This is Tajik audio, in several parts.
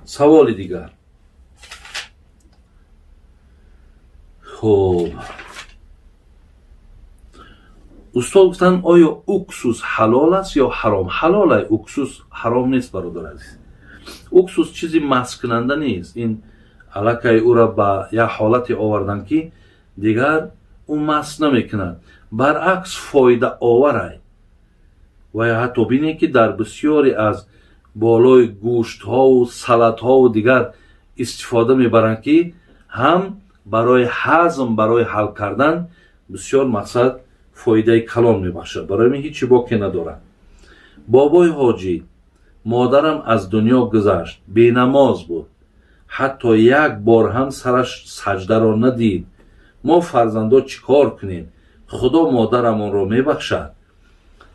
سوال دیگر. خب استاد گفتن آیا اکسوس حلال است یا حرام؟ حلال است. اکسوس حرام نیست برادر عزیز. اکسوس چیزی مست کننده نیست. این علاقه او را به یک حالت آوردن که دیگر او مست نمیکند، برعکس فایده آوره. و یا حتی بینید که در بسیاری از بالای گوشت ها و سلات ها و دیگر استفاده میبرند که هم برای هضم، برای حل کردن بسیار مقصد فایده کلان میبخشد. برای من هیچی باقی ندارد. بابای حاجی مادرم از دنیا گذشت، بی نماز بود، حتی یک بار هم سرش سجده را ندید. ما فرزندا چیکار کنیم؟ خدا مادرمان را میبخشد.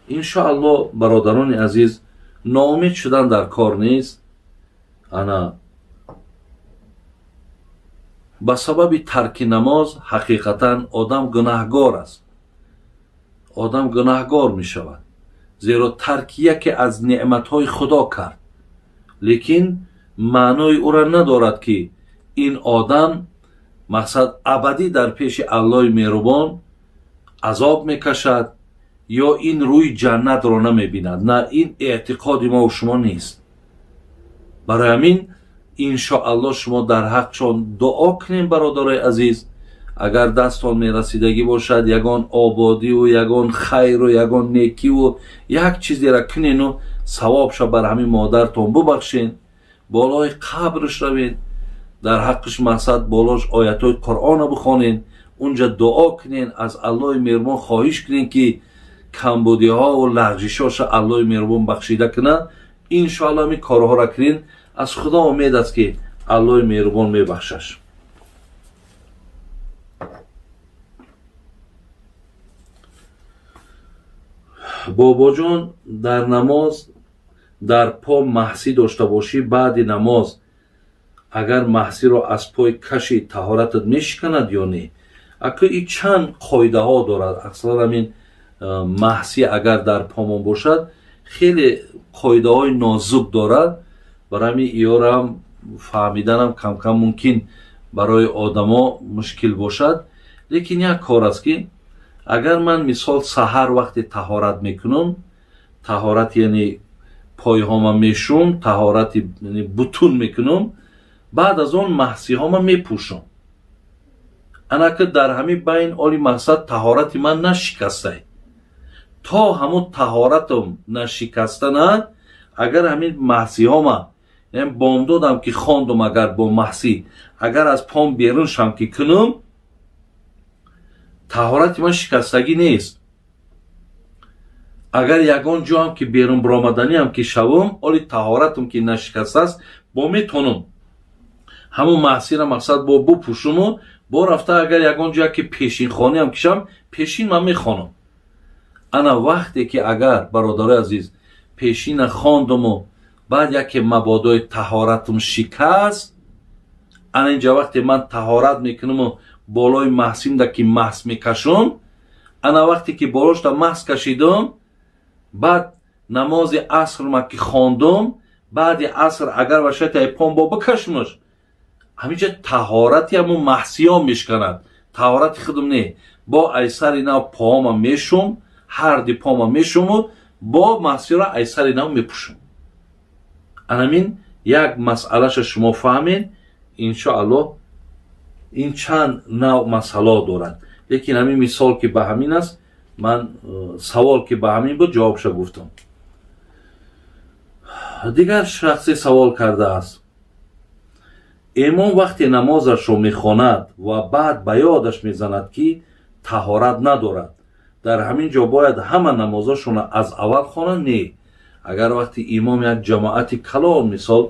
انشاءالله برادران عزیز، ناامید شدن در کار نیست. انا به سبب ترک نماز حقیقتا آدم گناهگار است. آدم گناهگار می شود، زیرا ترک یکی از نعمتهای خدا کرد، لیکن معنای او را ندارد که این آدم مقصد ابدی در پیش الله مهربان عذاب میکشد یا این روی جنت را نمی بیند. نه، این اعتقاد ما و شما نیست. برای همین انشاءالله شما در حقشان دعا کنیم برادرای عزیز. اگر دستان می رسیدگی باشد، یگان آبادی و یگان خیر و یگان نیکی و یک چیزی را کنین و ثوابش بر همین مادرتان ببخشین، بالای قبرش روین، در حقش مقصد بالاش آیت‌های قرآن را بخوانین، اونجا دعا کنین، از الله مهربان خواهش کنین که کمبودی ها و لغزش‌هاش الله مهربان بخشیده کنه. انشاءالله می کارها را کنین، از خدا امید است که الله مهربان میبخشش. بابا جان، در نماز در پا محسی داشته باشی، بعد نماز اگر محسی را از پای کشی طهارتت میشکند یا نه؟ اگر این چند قاعده ها دارد. اصلا همین محسی اگر در پامون باشد خیلی قاعده های نازک دارد. برای همین ایارا هم فهمیدنم کم کم ممکن برای آدما مشکل باشد. لیکن یک کار است که اگر من مثال سحر وقتی طهارت میکنم، طهارت یعنی پای هاما میشوم، طهارت یعنی بطون میکنم، بعد از اون محسی هاما میپوشم. انا که در همین بین آلی مقصد طهارت من نشکسته، تا همون طهارتم نشکسته نه، اگر همین محسی هاما یعنی بامدادم که خواندم، اگر با محسی اگر از پام بیرون شم که کنم، طهارت من شکستگی نیست. اگر یگان جا هم که بیرون برآمدنی هم که شوم، آلی طهارتم که نشکسته است، با میتونم همون محسی را مقصد با بپوشم و با رفته اگر یگان جا که پیشین خانی هم کشم، پیشین من میخوانم. انا وقتی که اگر برادر عزیز پیشین خواندم و بعد یکی مبادای طهارتم شکست، انا اینجا وقتی من طهارت میکنم و بالای محسیم دا که محس میکشم، انا وقتی که بالاش دا محس کشیدم، بعد نماز عصر ما که خواندم، بعد عصر اگر وشت ای پام با بکشمش، همینجا طهارتی همون محسی ها میشکند، طهارت خودم نه. با ایسر اینا پاهم میشم، هر دی پاهم میشم و با محسی را ایسر اینا میپوشم. انامین یک مسئلهش شما فهمین. انشاءالله این چند نوع مسئله دارد، لیکن همین مثال که به همین است، من سوال که به همین بود جوابش گفتم. دیگر شخصی سوال کرده است، امام وقتی نمازش رو میخواند و بعد به یادش میزند که طهارت ندارد، در همین جا باید همه نمازشون از اول خوانند؟ نه. اگر وقتی امام یک جماعتی کلان مثال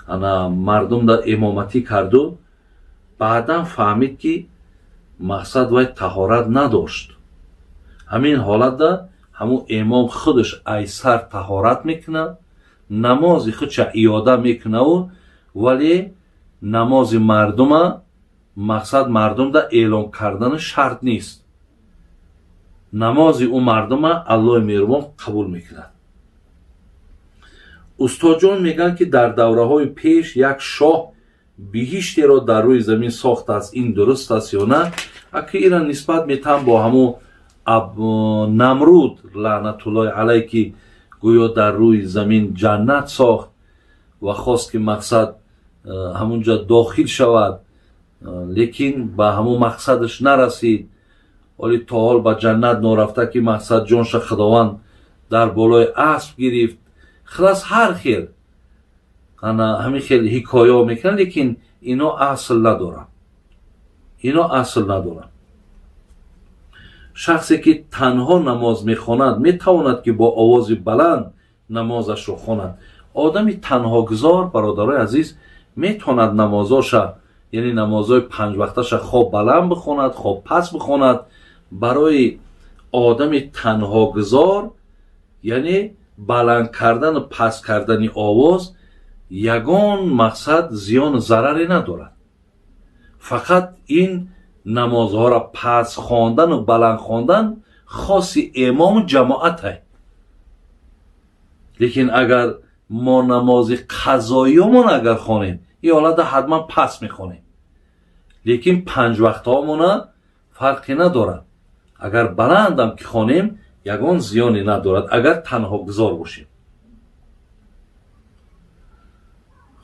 انا مردم در امامتی کردو، بعدا فهمید که مقصد وای طهارت نداشت، همین حالت ده همون امام خودش ایسر طهارت میکنه، نماز خودش ایاده میکنه و ولی نماز مردم مقصد مردم ده اعلام کردن شرط نیست. نماز اون مردم الله مهربان قبول میکنه. устодҷон мегӯянд ки дар давраҳои пеш як шоҳ биҳиштеро дар рӯи замин сохтааст. Ин дуруст аст ё на? аки ира нисбат метавон бо ҳамун намруд лаънатуллоҳи алайҳ ки гӯё дар рӯи замин ҷаннат сохт ва хост ки мақсад ҳамунҷа дохил шавад, лекин ба ҳамун мақсадаш нарасид. оли то ҳол ба ҷаннат норафта ки мақсад ҷонша худованд дар болои асп гирифт. хилас ҳар хел ҳамин хел ҳикояҳо мекунанд, лекин ино асл надоранд. ино асл надоранд. шахсе ки танҳо намоз мехонад метавонад ки бо овози баланд намозашро хонад. одами танҳогузор, бародарои азиз, метавонад намозоша, яъне намозҳои панҷвақташа хоб баланд бихонад, хоб паст бихонад. барои одами танҳогузор, яъне баланд кардану паст кардани овоз ягон мақсад зиёну зараре надорад. фақат ин намозҳоро паст хондану баланд хондан хоси имому ҷамоате. лекин агар мо намози қазоиёмон агар хонем, ин ҳолата ҳатман паст мехонем. лекин панҷвақтаҳомона фарқе надорад. агар баландам ки хонем ягон зиёне надорад, агар танҳогузор бошем.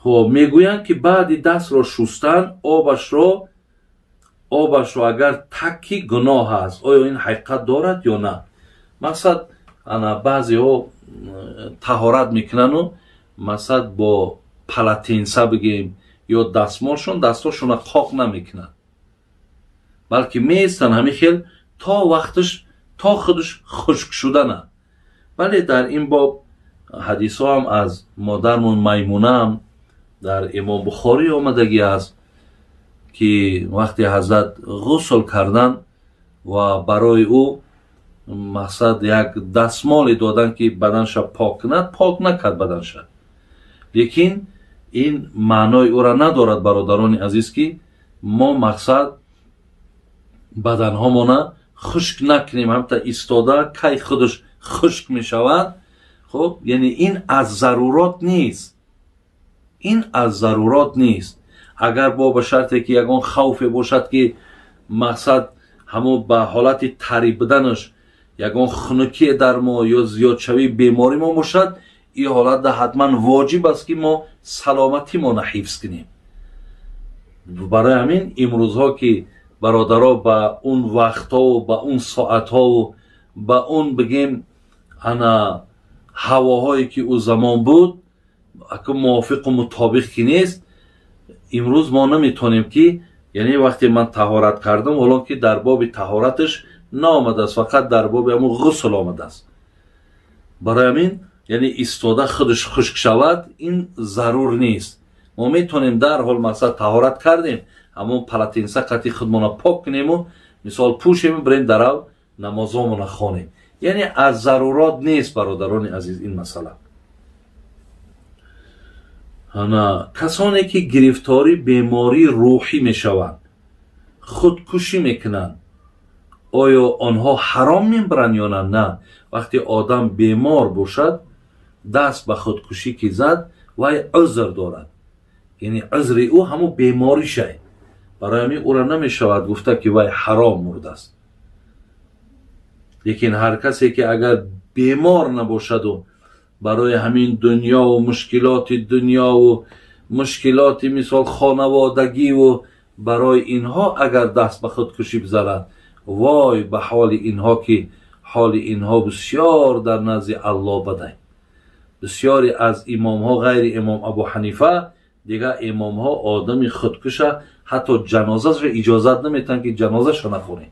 хоб мегӯянд ки баъди дастро шустан обашро агар такки гуноҳ аст, оё ин ҳақиқат дорад ё на? мақсад баъзеҳо таҳорат мекунану мақсад бо палатинса бигем ё дастмолшон дастҳошона қоқ намекунанд, балки меистанд ҳамин хел то вақташ то худаш хушк шудана. бале дар ин боб ҳадисҳоам аз модармон Маймунам дар имом Бухорӣ омадагӣ аст ки вақте ҳазрат ғусл кардан ва барои ӯ мақсад як дастмоле додан ки баданша пок кунад, пок накард баданша. лекин ин маънои ӯра надорад, бародарони азиз, ки мо мақсад баданҳомона хушк накунем, ҳамта истода кай худаш хушк мешавад. хоб яъне ин аз зарурот нест. ин аз зарурот нест. агар бо ба шарте ки ягон хавфе бошад ки мақсад ҳамун ба ҳолати тариб буданаш ягон хунукие дар мо ё зиёдшавии беморӣ мо бошад, ин ҳолатда ҳатман воҷиб аст ки мо саломатимона ҳифз кунем. барои ҳамин имрӯзҳо ки бародаро ба он вақтҳову ба он соатҳову ба он бигем ҳавоҳое ки ӯ замон буд мувофиқу мутобиқ ки нест, имрӯз мо наметавонем ки яъне вақте ман таҳорат кардам, ҳоло ки дар боби таҳораташ наомадааст, фақат дар боби ҳамун ғусл омадааст. барои ҳамин яъне истода худаш хушк шавад, ин зарур нест. мо метавонем дарҳол мақсад таҳорат кардем, ҳамун палатинса қати худмона пок кунему, мисол пӯшему бирем дарав намозҳомона хонем. яъне аз зарурот нест, бародарони азиз, ин масъала. касоне ки гирифтори бемории рӯҳӣ мешаванд, худкушӣ мекунанд, оё онҳо ҳаром мебаранд ё на? На. вақте одам бемор бошад, даст ба худкушӣ ки зад, вай узр дорад. яъне узри ӯ ҳамун беморишай. барои ҳамин ӯра намешавад гуфта ки вай ҳаром мурдааст. лекин ҳар касе ки агар бемор набошаду барои ҳамин дунёву мушкилоти дунёву мушкилоти мисол хонаводагиву барои инҳо агар даст ба худкушӣ бизанад, вой ба ҳоли инҳо ки ҳоли инҳо бисёр дар назди Аллоҳ бадай. бисёре аз имомҳо ғайри имом Абу Ҳанифа, дигар имомҳо одами худкуша ҳатто ҷанозаро иҷозат наметиҳанд ки ҷанозаша нахонем.